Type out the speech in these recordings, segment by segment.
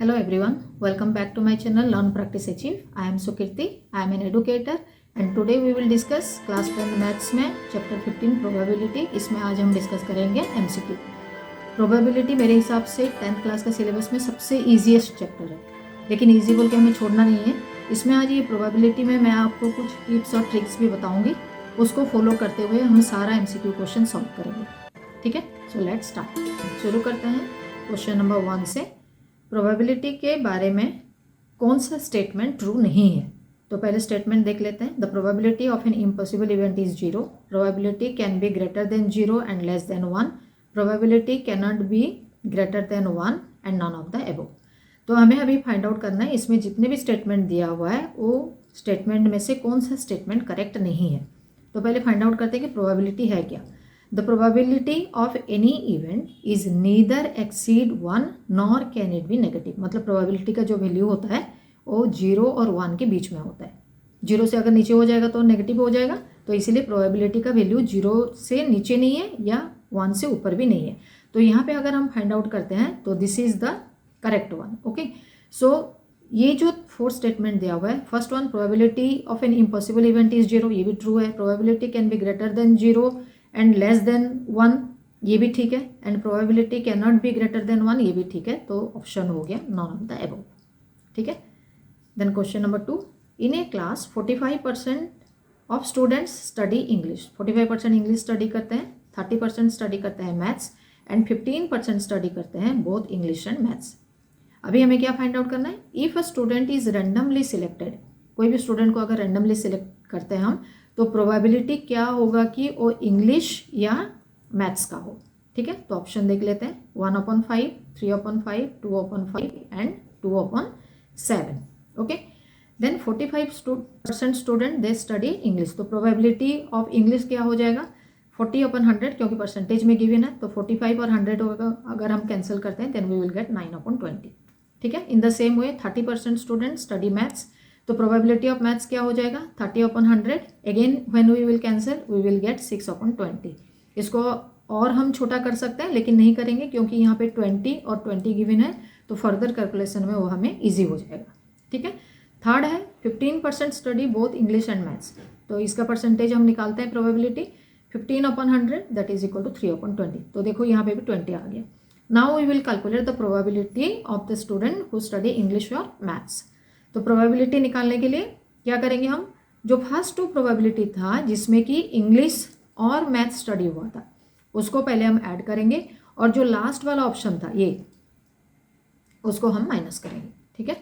Hello everyone, welcome back to my channel Learn Practice Achieve. I am Sukirti, I am an educator and today we will discuss class 10 maths में chapter 15 probability. इसमें आज हम discuss करेंगे MCQ। Probability मेरे हिसाब से 10th class का syllabus में सबसे ईजीएस्ट चैप्टर है, लेकिन ईजी बोल के हमें छोड़ना नहीं है। इसमें आज ये प्रोबेबिलिटी में मैं आपको कुछ टिप्स और ट्रिक्स भी बताऊँगी, उसको फॉलो करते हुए हम सारा MCQ क्वेश्चन सॉल्व करेंगे। ठीक है, सो लेट्स स्टार्ट। शुरू करते हैं क्वेश्चन नंबर 1 से। प्रोबेबिलिटी के बारे में कौन सा स्टेटमेंट ट्रू नहीं है, तो पहले स्टेटमेंट देख लेते हैं। The probability of an impossible event is 0। Probability can be greater than 0 and less than 1। Probability can not be greater than 1 and none of the above. तो हमें अभी फाइंड आउट करना है इसमें जितने भी स्टेटमेंट दिया हुआ है वो स्टेटमेंट में से कौन सा स्टेटमेंट करेक्ट नहीं है। तो पहले फाइंड आउट करते हैं कि प्रोबेबिलिटी है क्या। The probability of any event is neither exceed 1 nor can it be negative। मतलब प्रोबेबिलिटी का जो वैल्यू होता है वो 0 और 1 के बीच में होता है। 0 से अगर नीचे हो जाएगा तो नेगेटिव हो जाएगा, तो इसीलिए प्रोबेबिलिटी का वैल्यू 0 से नीचे नहीं है या 1 से ऊपर भी नहीं है। तो यहाँ पे अगर हम फाइंड आउट करते हैं तो this is the correct one. Okay, so ये जो 4 स्टेटमेंट दिया हुआ है, first one probability of an impossible event is 0, ये भी ट्रू है। Probability can be greater than 0 and less than 1, ये भी ठीक है। And probability can not be greater than 1, ये भी ठीक है। तो ऑप्शन हो गया नॉन ऑफ द एबव। ठीक है, then question number 2। In a class 45% of students study English. 45% English study करते हैं, 30% स्टडी करते हैं मैथ्स एंड 15% स्टडी करते हैं बोथ इंग्लिश एंड मैथ्स। अभी हमें क्या फाइंड आउट करना है। If a student is randomly selected, कोई भी स्टूडेंट को अगर रैंडमली सिलेक्ट करते हैं हम, तो प्रोबेबिलिटी क्या होगा कि वो इंग्लिश या मैथ्स का हो। ठीक है, तो ऑप्शन देख लेते हैं। 1/5, 3/5, 2/5 and 2/7। Okay, then 45% student they study English. तो प्रोबेबिलिटी ऑफ इंग्लिश क्या हो जाएगा 40/100, क्योंकि परसेंटेज में गिवन है। तो 45 और 100 होगा, अगर हम कैंसिल करते हैं देन वी विल गेट 9/20। ठीक है, in the same way 30% student study maths. तो प्रोबेबिलिटी ऑफ मैथ्स क्या हो जाएगा 30/100। Again when we will cancel we will get 6/20। इसको और हम छोटा कर सकते हैं लेकिन नहीं करेंगे, क्योंकि यहाँ पे 20 और 20 गिवन है, तो फर्दर कैलकुलेशन में वो हमें इजी हो जाएगा। ठीक है, थर्ड है 15% study both English and maths. तो इसका परसेंटेज हम निकालते हैं probability 15/100 that is equal to 3/20। तो देखो यहाँ पे भी 20 आ गया। Now we will calculate the probability of the student who study English और मैथ्स। तो प्रोबेबिलिटी निकालने के लिए क्या करेंगे हम, जो फर्स्ट 2 प्रोबेबिलिटी था जिसमें कि इंग्लिश और मैथ स्टडी हुआ था उसको पहले हम ऐड करेंगे, और जो लास्ट वाला ऑप्शन था ये उसको हम माइनस करेंगे। ठीक है,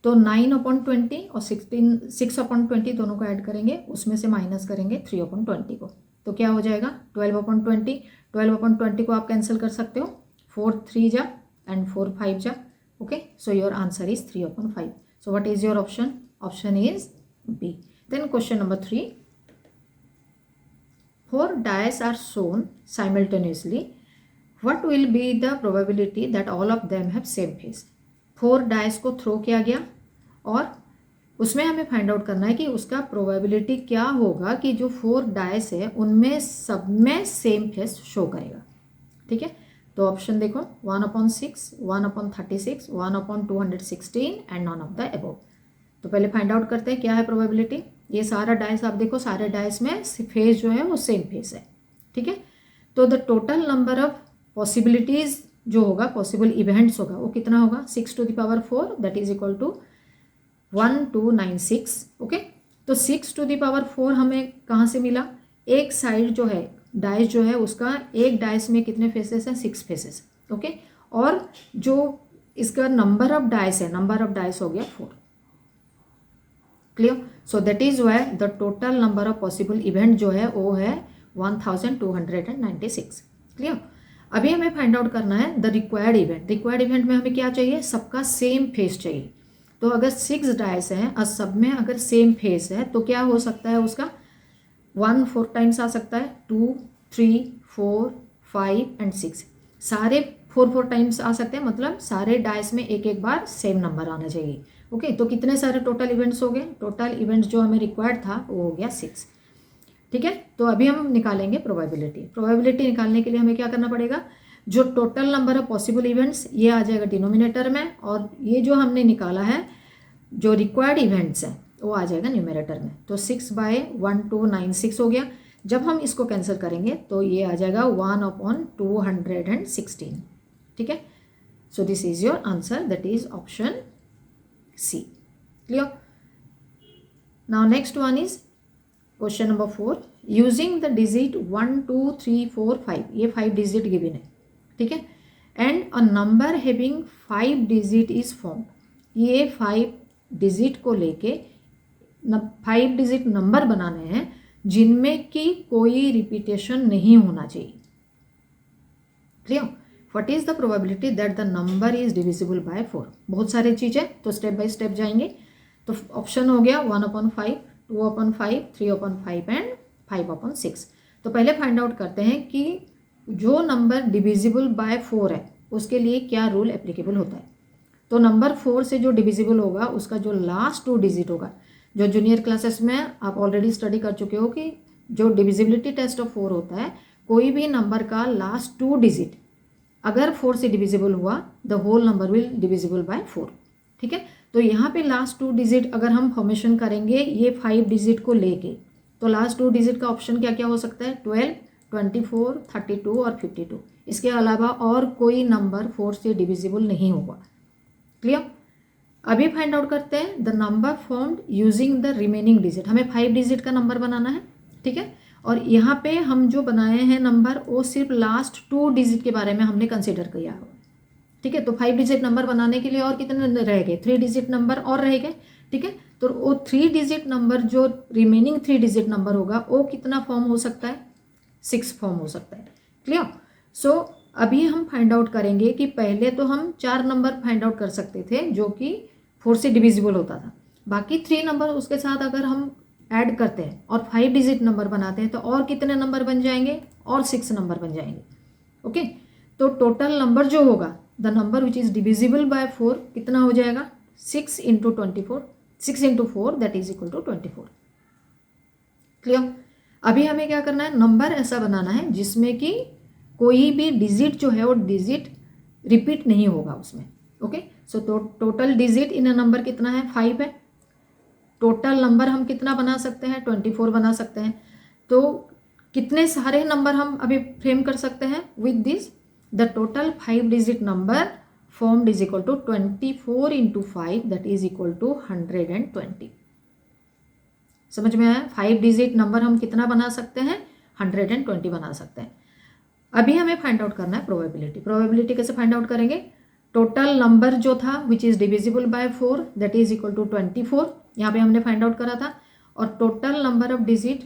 तो 9/20 और 6/20 दोनों को ऐड करेंगे, उसमें से माइनस करेंगे 3/20 को। तो क्या हो जाएगा 12/20। 12/20 को आप कैंसिल कर सकते हो, 4 3 जा एंड 4 5 जा। Okay, so your answer is 3/5। So what is your option? Option is B. Then question number 3. 4 dice are shown simultaneously. What will be the probability that all of them have same face? 4 dice को throw किया गया और उसमें हमें find out करना है कि उसका प्रोबेबिलिटी क्या होगा कि जो 4 डाइस है उनमें सब में सेम फेस शो करेगा। ठीक है, तो ऑप्शन देखो 1/6, 1/36, 1/216 and none of the above. तो पहले फाइंड आउट करते हैं क्या है प्रोबेबिलिटी। ये सारा डाइस आप देखो, सारे डाइस में फेस जो है वो सेम फेस है। ठीक है, तो the total number of possibilities जो होगा, पॉसिबल इवेंट्स होगा, वो कितना होगा 6⁴ that is equal to 1296। Okay, तो 6⁴ हमें कहाँ से मिला, एक साइड जो है डाइस जो है उसका एक डाइस में कितने फेसेस हैं 6 फेसेस। ओके, और जो इसका नंबर ऑफ डाइस है, नंबर ऑफ डाइस हो गया 4। Clear, so that is why the total number of possible event जो है वो है 1296। क्लियर, अभी हमें फाइंड आउट करना है the required event. Required event में हमें क्या चाहिए, सबका सेम फेस चाहिए। तो अगर 6 डाइस हैं और सब में अगर सेम फेस है तो क्या हो सकता है उसका 1 4 टाइम्स आ सकता है, 2 3 4 5 एंड 6 सारे 4 4 टाइम्स आ सकते हैं। मतलब सारे डाइस में एक एक बार सेम नंबर आना चाहिए। ओके, तो कितने सारे टोटल इवेंट्स हो गए, टोटल इवेंट्स जो हमें रिक्वायर्ड था वो हो गया 6। ठीक है, तो अभी हम निकालेंगे प्रोबेबिलिटी। प्रोबेबिलिटी निकालने के लिए हमें क्या करना पड़ेगा, जो total number of possible events ये आ जाएगा डिनोमिनेटर में, और ये जो हमने निकाला है जो रिक्वायर्ड इवेंट्स हैं वो आ जाएगा न्यूमरेटर में। तो 6/1296 हो गया। जब हम इसको कैंसिल करेंगे तो ये आ जाएगा 1/216। ठीक है, so this is your answer, that is option C. Clear? Now next one is question number 4। Using the digit 1 2 3 4 5, ये 5 डिजिट गिवन है। ठीक है, and a number having 5 digit is formed, ये 5 डिजिट को लेके 5 डिजिट नंबर बनाने हैं जिनमें कि कोई रिपीटेशन नहीं होना चाहिए। Clear? What is the probability that the number is divisible by 4? बहुत सारे चीज़ें, तो स्टेप बाय स्टेप जाएंगे। तो ऑप्शन हो गया 1/5, 2/5, 3/5 एंड 5/6। तो पहले फाइंड आउट करते हैं कि जो नंबर डिविजिबल बाय 4 है उसके लिए क्या रूल एप्लीकेबल होता है। तो नंबर 4 से जो डिविजिबल होगा उसका जो लास्ट 2 डिजिट होगा, जो जूनियर क्लासेस में आप ऑलरेडी स्टडी कर चुके हो कि जो डिविजिबिलिटी टेस्ट ऑफ 4 होता है, कोई भी नंबर का लास्ट 2 डिजिट अगर 4 से डिविजिबल हुआ, the whole number will divisible by 4। ठीक है, तो यहाँ पे लास्ट 2 डिजिट अगर हम फॉर्मेशन करेंगे ये 5 डिजिट को लेके, तो लास्ट 2 डिजिट का ऑप्शन क्या क्या हो सकता है? 12, 24, 32 और 52। इसके अलावा और कोई नंबर 4 से डिविजिबल नहीं होगा। क्लियर? अभी फाइंड आउट करते हैं the number formed using the remaining digit. हमें 5 डिजिट का नंबर बनाना है। ठीक है, और यहाँ पे हम जो बनाए हैं नंबर वो सिर्फ लास्ट 2 डिजिट के बारे में हमने कंसिडर किया हो। ठीक है, तो 5 डिजिट नंबर बनाने के लिए और कितने रह गए? 3 डिजिट नंबर और रह गए। ठीक है, तो वो 3 डिजिट नंबर जो रिमेनिंग 3 डिजिट नंबर होगा वो कितना फॉर्म हो सकता है? 6 फॉर्म हो सकता है। क्लियर? सो अभी हम फाइंड आउट करेंगे कि पहले तो हम 4 नंबर फाइंड आउट कर सकते थे जो कि 4 से डिविजिबल होता था। बाकी 3 नंबर उसके साथ अगर हम ऐड करते हैं और 5 डिजिट नंबर बनाते हैं तो और कितने नंबर बन जाएंगे? और 6 नंबर बन जाएंगे। ओके, तो टोटल नंबर जो होगा, the number which is divisible by 4 कितना हो जाएगा? 6 into 24, 6 into 4 that is equal to 24। Clear? अभी हमें क्या करना है? नंबर ऐसा बनाना है जिसमें कि कोई भी डिजिट जो है वो डिजिट रिपीट नहीं होगा उसमें। Okay, so total digit in a number कितना है? 5 है। टोटल नंबर हम कितना बना सकते हैं? 24 बना सकते हैं। तो कितने सारे नंबर हम अभी फ्रेम कर सकते हैं with this? The total 5 digit number formed is equal to 24 into 5 that is equal to 120। समझ में आया? 5 डिजिट नंबर हम कितना बना सकते हैं? 120 बना सकते हैं। अभी हमें फाइंड आउट करना है प्रोबेबिलिटी। प्रोबेबिलिटी कैसे फाइंड आउट करेंगे? टोटल नंबर जो था which is divisible by 4 that is equal to 24, यहाँ पे हमने फाइंड आउट करा था, और total number of digit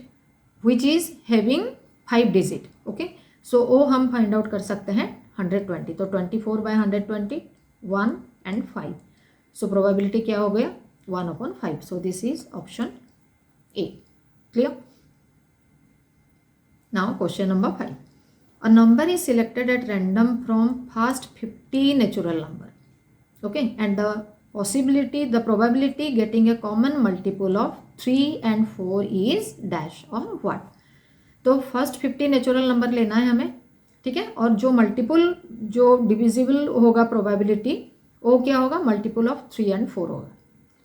which is having 5 digit. Okay, so वो हम फाइंड आउट कर सकते हैं 120। तो 24/120, 1 and 5। सो प्रोबेबिलिटी क्या हो गया? 1/5। सो this is option A. Clear? Now question number 5। A number is selected at random from first 50 natural number. Okay, and the probability getting a common multiple of 3 and 4 is dash or what? तो first 50 natural number लेना है हमें। ठीक है, और जो multiple जो divisible होगा प्रोबेबिलिटी वो क्या होगा? मल्टीपल ऑफ 3 and 4 होगा।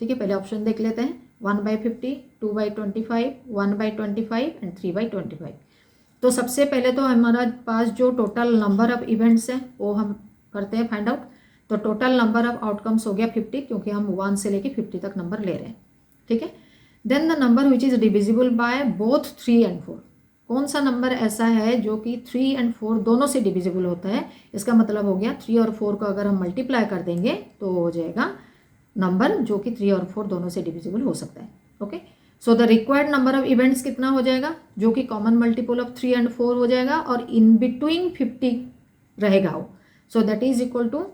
ठीक है, पहले ऑप्शन देख लेते हैं। 1/50, 2/25, 1/25 एंड 3/25। तो सबसे पहले तो हमारा पास जो टोटल नंबर ऑफ इवेंट्स हैं वो हम करते हैं फाइंड आउट। तो टोटल नंबर ऑफ आउटकम्स हो गया 50, क्योंकि हम 1 से लेके 50 तक नंबर ले रहे हैं। ठीक है, then the number which is divisible by both 3 and 4। कौन सा नंबर ऐसा है जो कि 3 and 4 दोनों से डिविजिबल होता है? इसका मतलब हो गया 3 और 4 को अगर हम मल्टीप्लाई कर देंगे तो हो जाएगा नंबर जो कि 3 और 4 दोनों से डिविजिबल हो सकता है। Okay, so the required number of events कितना हो जाएगा? जो कि कॉमन मल्टीपल ऑफ 3 and 4 हो जाएगा, और इन बिटवीन 50 रहेगा वो। So that is equal to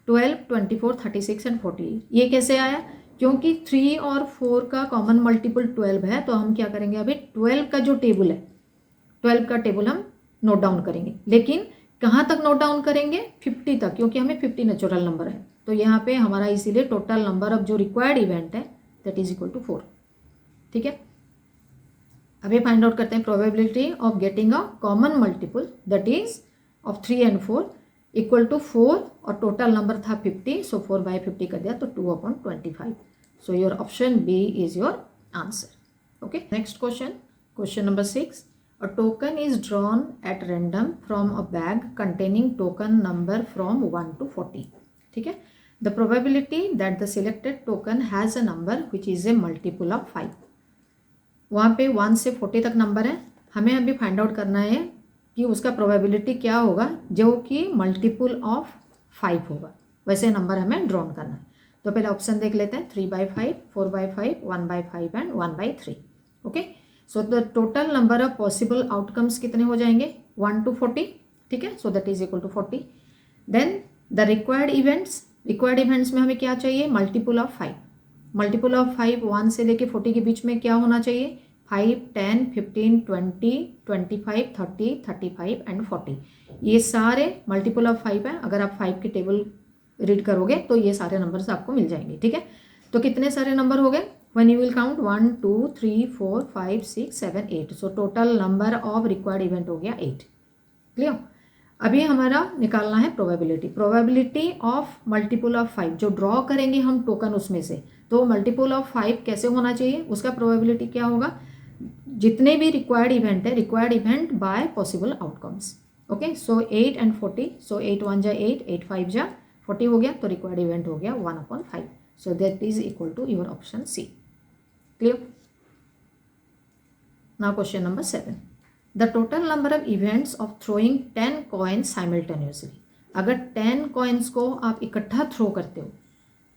12, 24, 36 and 48। ये कैसे आया? क्योंकि 3 और 4 का कॉमन मल्टीपल 12 है, तो हम क्या करेंगे? अभी 12 का जो टेबल है, 12 का टेबल हम नोट डाउन करेंगे। लेकिन कहाँ तक नोट डाउन करेंगे? 50 तक, क्योंकि हमें 50 नेचुरल नंबर है। तो यहाँ पे हमारा इसीलिए टोटल नंबर ऑफ जो रिक्वायर्ड इवेंट है दैट इज इक्वल टू 4। ठीक है, अभी फाइंड आउट करते हैं probability of getting a common multiple that is of 3 and 4 equal to 4 और टोटल नंबर था 50, सो 4/50 कर दिया तो 2/25. So your option B is your answer. Okay, next question number 6. A token is drawn at random from a bag containing token number from 1 to 40. ठीक है. The probability that the selected token has a number which is a multiple of 5. वहाँ पे 1 से 40 तक number है. हमें अभी find out करना है कि उसका प्रोबेबिलिटी क्या होगा जो कि मल्टीपल ऑफ 5 होगा. वैसे नंबर हमें ड्रॉन करना है. तो पहले ऑप्शन देख लेते हैं. 3/5, 4/5, 1/5 and 1/3. Okay, so the total number of possible outcomes कितने हो जाएंगे 1 to 40. ठीक है, so that is equal to 40. Then the required events में हमें क्या चाहिए मल्टीपल ऑफ 5. मल्टीपल ऑफ 5 1 से लेके 40 के बीच में क्या होना चाहिए 5, 10, 15, 20, 25, 30, 35 एंड 40. ये सारे मल्टीपल ऑफ 5 है. अगर आप 5 की टेबल रीड करोगे तो ये सारे नंबर्स आपको मिल जाएंगे. ठीक है, तो कितने सारे नंबर हो गए when you will count 1 2 3 4 5 6 7 8. So total number of required event हो गया 8. क्लियर. अभी हमारा निकालना है प्रोबेबिलिटी ऑफ मल्टीपल ऑफ 5 जो ड्रॉ करेंगे हम टोकन उसमें से. तो मल्टीपल ऑफ 5 कैसे होना चाहिए उसका प्रोबेबिलिटी क्या होगा जितने भी रिक्वायर्ड इवेंट है required event bye possible outcomes. Okay, so 8 and 40. सो 8 1 जा 8, 8 5 जा 40 हो गया. तो रिक्वायर्ड इवेंट हो गया 1/5. So that is equal to your option C. Clear? Now question number 7. The total number of events of throwing 10 coins simultaneously. अगर 10 coins को आप इकट्ठा थ्रो करते हो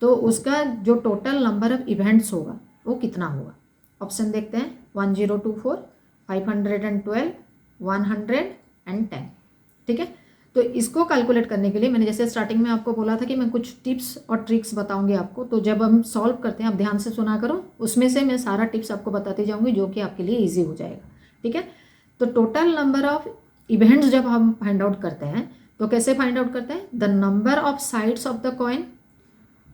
तो उसका जो टोटल नंबर ऑफ इवेंट्स होगा वो कितना होगा. ऑप्शन देखते हैं 1024, 512, 100 एंड 10. ठीक है, तो इसको कैलकुलेट करने के लिए मैंने जैसे स्टार्टिंग में आपको बोला था कि मैं कुछ टिप्स और ट्रिक्स बताऊंगी आपको. तो जब हम सॉल्व करते हैं आप ध्यान से सुना करो. उसमें से मैं सारा टिप्स आपको बताती जाऊंगी जो कि आपके लिए इजी हो जाएगा. ठीक है, तो टोटल नंबर ऑफ इवेंट्स जब हम फाइंड आउट करते हैं तो कैसे फाइंड आउट करते हैं the number of sides of the coin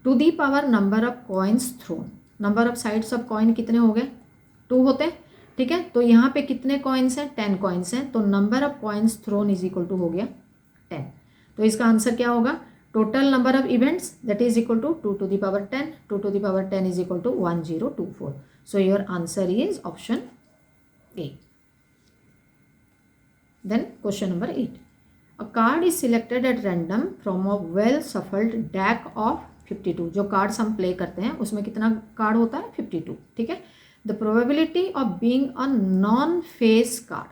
to the power number of coins thrown. Number of sides of coin कितने हो गए 2 होते हैं. ठीक है, तो यहाँ पे कितने कॉइन्स हैं 10 कॉइन्स हैं. तो number of coins thrown is equal to हो गया 10. तो इसका आंसर क्या होगा total number of events that is equal to 2 to the power 10. 2 to the power 10 is equal to 1024. So your answer is option A. Then question number 8. A card is selected at random from a well shuffled deck of 52. जो cards हम play करते हैं उसमें कितना card होता है 52. ठीक है, the probability of being a non face card.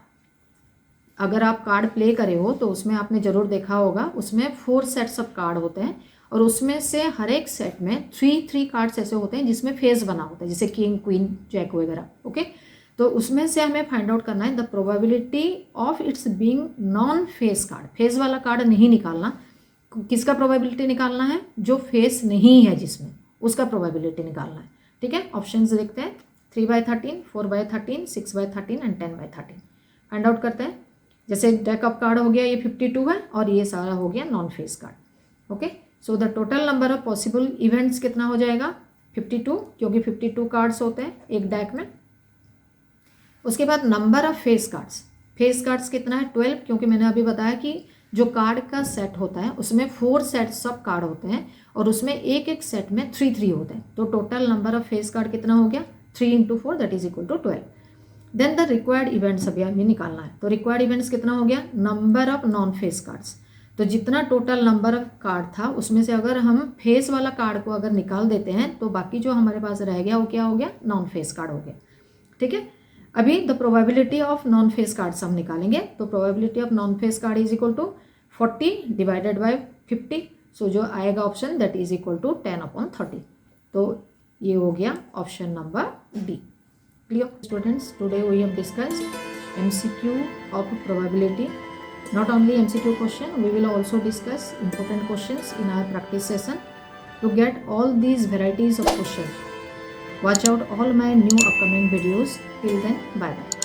अगर आप कार्ड प्ले करे हो तो उसमें आपने ज़रूर देखा होगा उसमें 4 सेट्स ऑफ कार्ड होते हैं और उसमें से हर एक सेट में 3 कार्ड्स ऐसे होते हैं जिसमें फेस बना होता है जैसे किंग क्वीन जैक वगैरह. ओके, तो उसमें से हमें फाइंड आउट करना है the probability of its being non face card. Face वाला कार्ड नहीं निकालना. किसका प्रोबेबिलिटी निकालना है जो फेस नहीं है जिसमें उसका प्रोबेबिलिटी निकालना है. ठीक है, ऑप्शंस देखते हैं 3/13, 4/13, 6/13 एंड 10/13. फाइंड आउट करते हैं. जैसे डेक ऑफ कार्ड हो गया ये 52 है और ये सारा हो गया non face card. Okay, so the total number of possible events कितना हो जाएगा 52 क्योंकि 52 कार्ड्स होते हैं एक डेक में. उसके बाद नंबर ऑफ फेस कार्ड्स कितना है 12 क्योंकि मैंने अभी बताया कि जो कार्ड का सेट होता है उसमें 4 सेट्स ऑफ कार्ड होते हैं और उसमें एक एक सेट में 3 होते हैं. तो total number of face card कितना हो गया 3 into 4 that is equal to 12. Then the required events अभी हमें निकालना है. तो रिक्वायर्ड इवेंट्स कितना हो गया number of non face cards. तो जितना टोटल नंबर ऑफ कार्ड था उसमें से अगर हम फेस वाला कार्ड को अगर निकाल देते हैं तो बाकी जो हमारे पास रह गया वो क्या हो गया नॉन फेस कार्ड हो गया. ठीक है, अभी the probability of non face cards हम निकालेंगे. तो probability of non face card is equal to 40 divided by 50. So जो आएगा option that is equal to 10/30. तो ये हो गया option number D. Clear students, today we have discussed MCQ of probability. Not only MCQ question, we will also discuss important questions in our practice session. To get all these varieties of questions, watch out all my new upcoming videos. Till then, bye bye.